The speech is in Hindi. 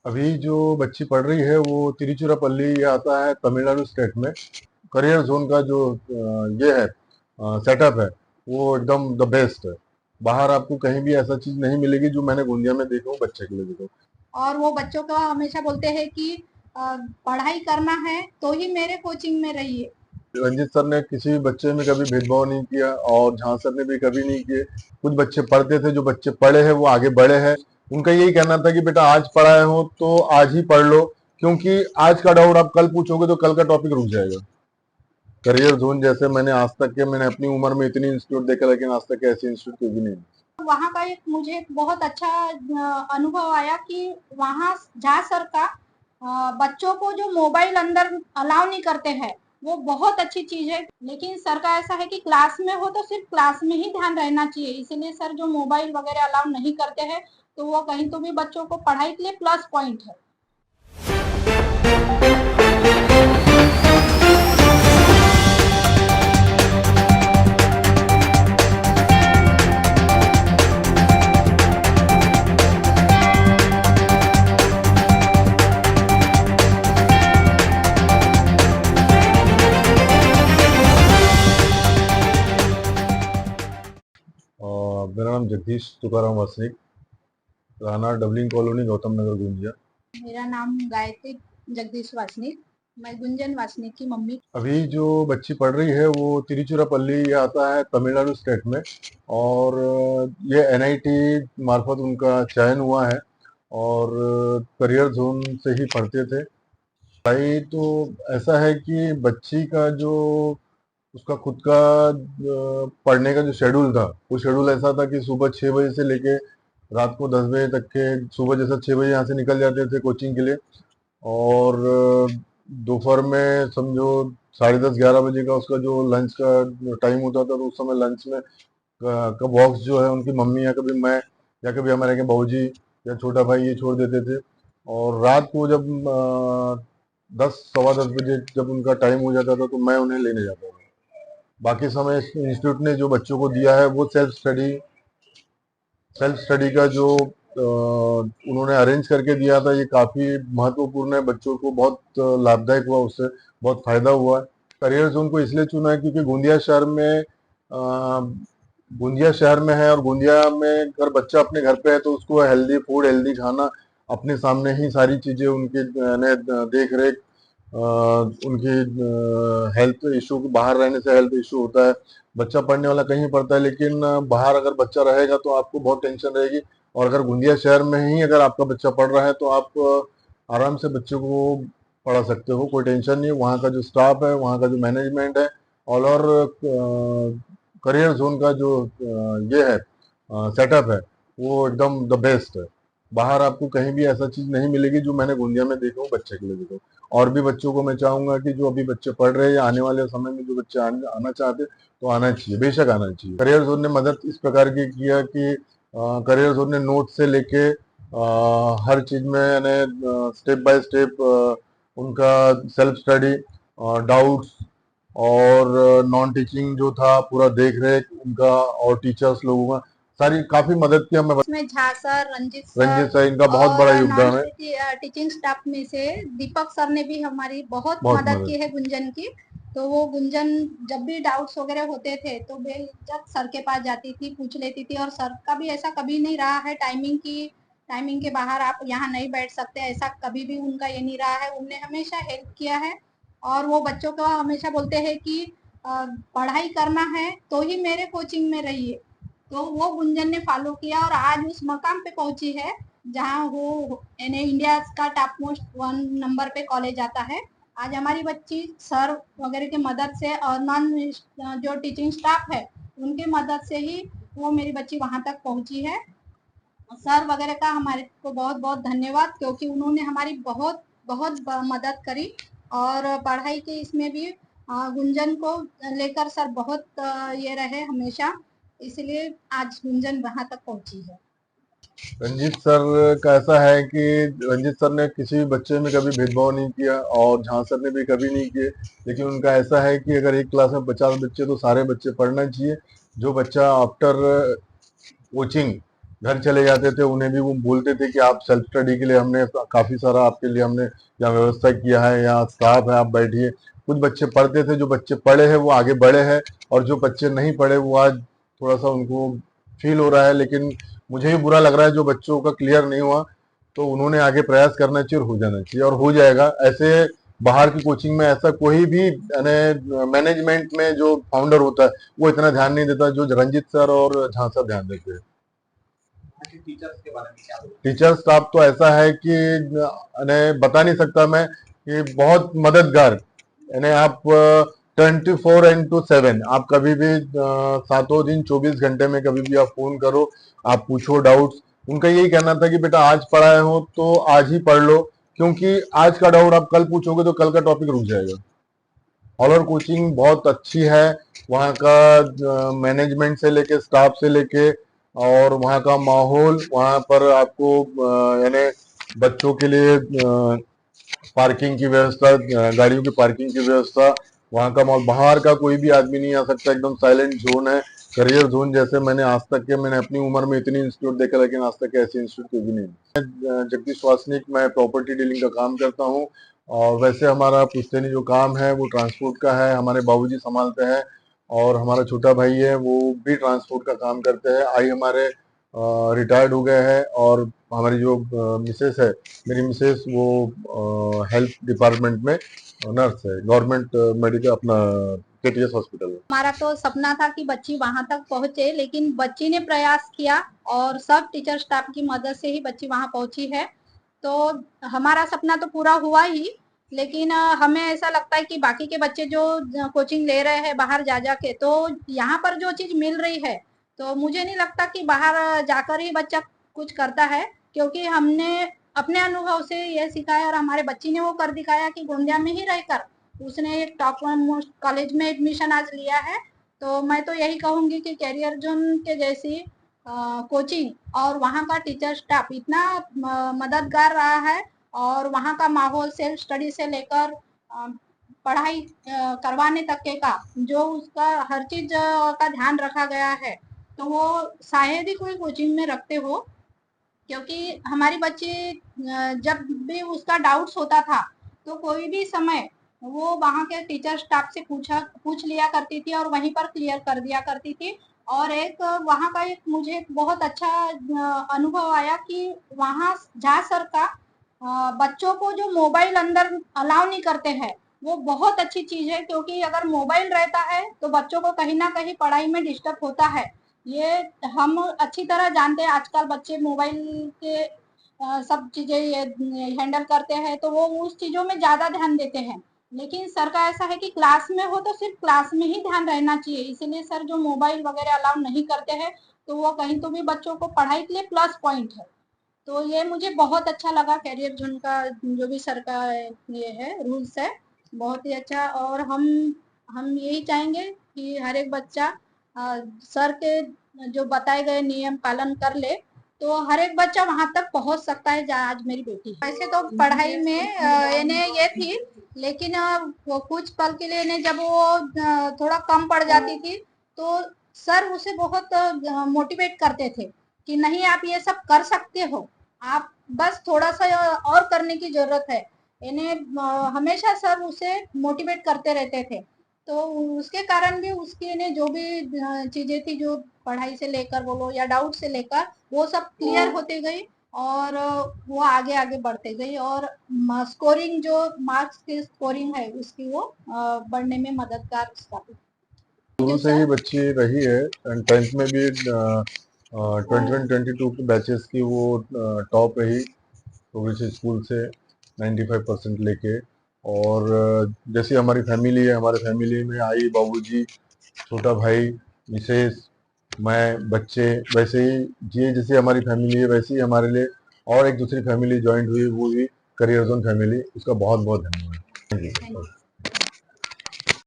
अभी जो बच्ची पढ़ रही है वो तिरुचिरापल्ली, ये आता है तमिलनाडु स्टेट में। करियर जोन का जो ये है सेटअप है, वो एकदम द बेस्ट है। बाहर आपको कहीं भी ऐसा चीज नहीं मिलेगी जो मैंने गोंदिया में देखा हूँ बच्चे के लिए देखा हूँ। और वो बच्चों का हमेशा बोलते हैं कि पढ़ाई करना है तो ही मेरे कोचिंग में रहिए। रंजित सर ने किसी भी बच्चे में कभी भेदभाव नहीं किया और झा सर ने भी कभी नहीं किए। कुछ बच्चे पढ़ते थे, जो बच्चे पढ़े हैं वो आगे बढ़े हैं। उनका यही कहना था कि बेटा आज पढ़ाए हो तो आज ही पढ़ लो, क्योंकि आज का डाउट आप कल पूछोगे तो कल का टॉपिक रुक जाएगा। करियर जोन जैसे मैंने अपनी उम्र में इतनी इंस्टीट्यूट देखा, लेकिन आज तक ऐसे इंस्टीट्यूट कोई भी नहीं। वहाँ का एक मुझे बहुत अच्छा अनुभव आया कि वहाँ झा सर का बच्चों को जो मोबाइल अंदर अलाउ नहीं करते हैं, वो बहुत अच्छी चीज है। लेकिन सर का ऐसा है कि क्लास में हो तो सिर्फ क्लास में ही ध्यान रहना चाहिए, इसीलिए सर जो मोबाइल वगैरह अलाउ नहीं करते हैं, तो वो कहीं तो भी बच्चों को पढ़ाई के लिए प्लस पॉइंट है। मेरा नाम जगदीश तुकाराम वासनिक, रहना डबलिंग कॉलोनी, गौतम नगर, गोंदिया। मेरा नाम गायत्री जगदीश वासनिक, मैं गुंजन वासनिक की मम्मी। अभी जो बच्ची पढ़ रही है वो तिरुचिरापल्ली, ये आता है तमिलनाडु स्टेट में। और ये एनआईटी मार्फत उनका चयन हुआ है और करियर जोन से ही पढ़ते थे। भाई तो ऐसा है कि बच्ची का जो उसका खुद का पढ़ने का जो शेड्यूल था, वो शेड्यूल ऐसा था कि सुबह 6 बजे से लेके रात को 10 बजे तक के, सुबह जैसा 6 बजे यहाँ से निकल जाते थे कोचिंग के लिए, और दोपहर में समझो 10:30-11 बजे का उसका जो लंच का टाइम होता था, तो उस समय लंच में का बॉक्स जो है उनकी मम्मी या कभी मैं या कभी हमारे के बाबूजी या छोटा भाई ये छोड़ देते थे। और रात को जब 10 सवा 10 बजे जब उनका टाइम हो जाता था तो मैं उन्हें लेने जाता था। बाकी समय इंस्टीट्यूट ने जो बच्चों को दिया है वो सेल्फ स्टडी का जो उन्होंने अरेंज करके दिया था, ये काफ़ी महत्वपूर्ण है। बच्चों को बहुत लाभदायक हुआ, उससे बहुत फायदा हुआ। करियर जोन को इसलिए चुना है क्योंकि गोंदिया शहर में है, और गोंदिया में अगर बच्चा अपने घर पे है तो उसको हेल्दी फूड, हेल्दी खाना, अपने सामने ही सारी चीज़ें उनकी देख रेख, उनकी हेल्थ इशू, बाहर रहने से हेल्थ इशू होता है। बच्चा पढ़ने वाला कहीं पढ़ता है, लेकिन बाहर अगर बच्चा रहेगा तो आपको बहुत टेंशन रहेगी। और अगर गोंदिया शहर में ही अगर आपका बच्चा पढ़ रहा है तो आप आराम से बच्चे को पढ़ा सकते हो, कोई टेंशन नहीं। वहाँ का जो स्टाफ है, वहाँ का जो मैनेजमेंट है, और करियर जोन का जो ये है सेटअप है, वो एकदम द बेस्ट है। बाहर आपको कहीं भी ऐसा चीज नहीं मिलेगी जो मैंने गोंदिया में देखा हूँ बच्चे के लिए देखा हूँ। और भी बच्चों को मैं चाहूंगा कि जो अभी बच्चे पढ़ रहे हैं या आने वाले समय में जो बच्चे आना चाहते हैं, तो आना चाहिए, बेशक आना चाहिए। करियर जोन ने मदद इस प्रकार की किया कि करियर जोन ने नोट से लेके हर चीज में यानी स्टेप बाय स्टेप उनका सेल्फ स्टडी, डाउट्स, और नॉन टीचिंग जो था पूरा देख रेख उनका, और टीचर्स लोगों का सारी काफी मदद की हमें। इसमें Jha sir, Ranjit Ranjeet sir sir, इनका बहुत और बड़ा नॉन योगदान है, टीचिंग स्टाफ में से दीपक सर ने भी हमारी बहुत बहुत मदद मदद। की है गुंजन की। तो वो गुंजन जब भी डाउट्स वगैरह होते थे तो बेझिझक सर के पास जाती थी, पूछ लेती थी। और सर का भी ऐसा कभी नहीं रहा है टाइमिंग के बाहर आप यहाँ नहीं बैठ सकते, ऐसा कभी भी उनका ये नहीं रहा है। उनने हमेशा हेल्प किया है। और वो बच्चों को हमेशा बोलते हैं कि पढ़ाई करना है तो ही मेरे कोचिंग में रहिए। तो वो गुंजन ने फॉलो किया और आज उस मकाम पे पहुंची है जहाँ वो यानी इंडिया का टॉप मोस्ट 1 नंबर पे कॉलेज आता है। आज हमारी बच्ची सर वगैरह की मदद से और नॉन जो टीचिंग स्टाफ है उनके मदद से ही वो मेरी बच्ची वहां तक पहुंची है। सर वगैरह का हमारे को बहुत बहुत धन्यवाद, क्योंकि उन्होंने हमारी बहुत बहुत मदद करी। और पढ़ाई के इसमें भी गुंजन को लेकर सर बहुत ये रहे हमेशा, इसलिए आज गुंजन वहां तक पहुंची है। रंजीत सर का ऐसा है कि रंजीत सर ने किसी भी बच्चे में कभी भेदभाव नहीं किया, और झां सर ने भी कभी नहीं किए। लेकिन उनका ऐसा है कि अगर एक क्लास में 50 बच्चे तो सारे बच्चे पढ़ना चाहिए। जो बच्चा आफ्टर कोचिंग घर चले जाते थे उन्हें भी वो बोलते थे कि आप सेल्फ स्टडी के लिए हमने काफी सारा आपके लिए हमने यहाँ व्यवस्था किया है, यहाँ स्टाफ है, आप बैठिए। कुछ बच्चे पढ़ते थे, जो बच्चे पढ़े हैं वो आगे बढ़े हैं, और जो बच्चे नहीं पढ़े वो आज थोड़ा सा उनको फील हो रहा है। लेकिन मुझे भी बुरा लग रहा है जो बच्चों का क्लियर नहीं हुआ, तो उन्होंने आगे प्रयास करना चाहिए और हो जाना चाहिए, और हो जाएगा। ऐसे बाहर की कोचिंग में ऐसा कोई भी मैनेजमेंट में जो फाउंडर होता है वो इतना ध्यान नहीं देता जो रंजित सर और झा सर ध्यान देते हैं। टीचर्स के बारे में क्या बोलते टीचर स्टाफ तो ऐसा है कि बता नहीं सकता मैं, कि बहुत मददगार। यानी आप 24/7 आप कभी भी सातों दिन 24 घंटे में कभी भी आप फोन करो, आप पूछो डाउट्स। उनका यही कहना था कि बेटा आज पढ़ाए हो तो आज ही पढ़ लो, क्योंकि आज का डाउट आप कल पूछोगे तो कल का टॉपिक रुक जाएगा। ऑलर कोचिंग बहुत अच्छी है, वहाँ का मैनेजमेंट से लेके स्टाफ से लेके, और वहाँ का माहौल, वहाँ पर आपको यानी बच्चों के लिए पार्किंग की व्यवस्था, गाड़ियों की पार्किंग की व्यवस्था, वहाँ का माहौल, बाहर का कोई भी आदमी नहीं आ सकता, एकदम साइलेंट जोन है, करियर जोन। जैसे मैंने आज तक के, मैंने अपनी उम्र में इतनी इंस्टीट्यूट देखा, लेकिन आज तक ऐसे इंस्टीट्यूट कोई भी नहीं। मैं जगदीश वासनिक, मैं प्रॉपर्टी डीलिंग का काम करता हूँ, और वैसे हमारा पुश्तैनी जो काम है वो ट्रांसपोर्ट का है, हमारे बाबूजी संभालते हैं, और हमारा छोटा भाई है वो भी ट्रांसपोर्ट का काम करते हैं। आई हमारे रिटायर्ड हो गए हैं, और हमारी जो मिसेस है, मेरी मिसेस, वो हेल्थ डिपार्टमेंट में नर्स है, गवर्नमेंट मेडिकल अपना केटीएस हॉस्पिटल में। हमारा तो सपना था कि बच्ची वहां तक पहुंचे, लेकिन बच्ची ने प्रयास किया और सब टीचर स्टाफ की मदद से ही बच्ची वहां पहुंची है। तो हमारा सपना तो पूरा हुआ ही, लेकिन हमें ऐसा लगता है कि बाकी के बच्चे जो कोचिंग ले रहे हैं बाहर जा जाके, तो यहाँ पर जो चीज मिल रही है, तो मुझे नहीं लगता कि बाहर जाकर ही बच्चा कुछ करता है, क्योंकि हमने अपने अनुभव से यह सिखाया और हमारे बच्ची ने वो कर दिखाया कि गोंदिया में ही रहकर उसने एक टॉप मोस्ट कॉलेज में एडमिशन आज लिया है। तो मैं तो यही कहूंगी कि कैरियर जोन के जैसी कोचिंग और वहाँ का टीचर स्टाफ इतना मददगार रहा है, और वहाँ का माहौल सेल्फ स्टडी से लेकर पढ़ाई करवाने तक के का जो उसका हर चीज का ध्यान रखा गया है, तो वो शायद ही कोई कोचिंग में रखते हो। क्योंकि हमारी बच्ची जब भी उसका डाउट्स होता था तो कोई भी समय वो वहाँ के टीचर स्टाफ से पूछ लिया करती थी और वहीं पर क्लियर कर दिया करती थी। और एक वहाँ का एक मुझे बहुत अच्छा अनुभव आया कि वहाँ झा सर का बच्चों को जो मोबाइल अंदर अलाउ नहीं करते हैं, वो बहुत अच्छी चीज है, क्योंकि अगर मोबाइल रहता है तो बच्चों को कहीं ना कहीं पढ़ाई में डिस्टर्ब होता है। ये हम अच्छी तरह जानते हैं, आजकल बच्चे मोबाइल के सब चीजें ये हैंडल करते हैं, तो वो उस चीजों में ज्यादा ध्यान देते हैं। लेकिन सर का ऐसा है कि क्लास में हो तो सिर्फ क्लास में ही ध्यान रहना चाहिए, इसलिए सर जो मोबाइल वगैरह अलाउ नहीं करते हैं, तो वो कहीं तो भी बच्चों को पढ़ाई के लिए प्लस पॉइंट है। तो ये मुझे बहुत अच्छा लगा, कैरियर जोन का जो भी सर का ये है रूल्स है, बहुत ही अच्छा। और हम यही चाहेंगे कि हर एक बच्चा सर के जो बताए गए नियम पालन कर ले, तो हर एक बच्चा वहां तक पहुंच सकता है जहाँ आज मेरी बेटी है। वैसे तो पढ़ाई में इन्हें ये थी, लेकिन वो कुछ पल के लिए इन्हें जब वो थोड़ा कम पड़ जाती थी, तो सर उसे बहुत मोटिवेट करते थे कि नहीं आप ये सब कर सकते हो, आप बस थोड़ा सा और करने की जरूरत है। इन्हें हमेशा सर उसे मोटिवेट करते रहते थे, तो उसके कारण भी उसकी ने जो भी चीजें थी, जो पढ़ाई से लेकर बोलो या डाउट से लेकर, वो सब क्लियर होते गई और वो आगे आगे बढ़ते गई, और स्कोरिंग जो मार्क्स की स्कोरिंग है उसकी वो बढ़ने में मददगार उसका। शुरू से ही बच्ची रही है, एंड 10th में भी 2022 के बैचेस की वो टॉप रही प्रोग्रेसिव स्कूल से 95% लेके। और जैसी हमारी फैमिली है, हमारे फैमिली में आई, बाबूजी, छोटा भाई, मिसेस, मैं, बच्चे, वैसे ही ये जैसी हमारी फैमिली है वैसे ही हमारे लिए और एक दूसरी फैमिली ज्वाइंट हुई, वो भी करियर जोन फैमिली। उसका बहुत बहुत धन्यवाद। Thank you.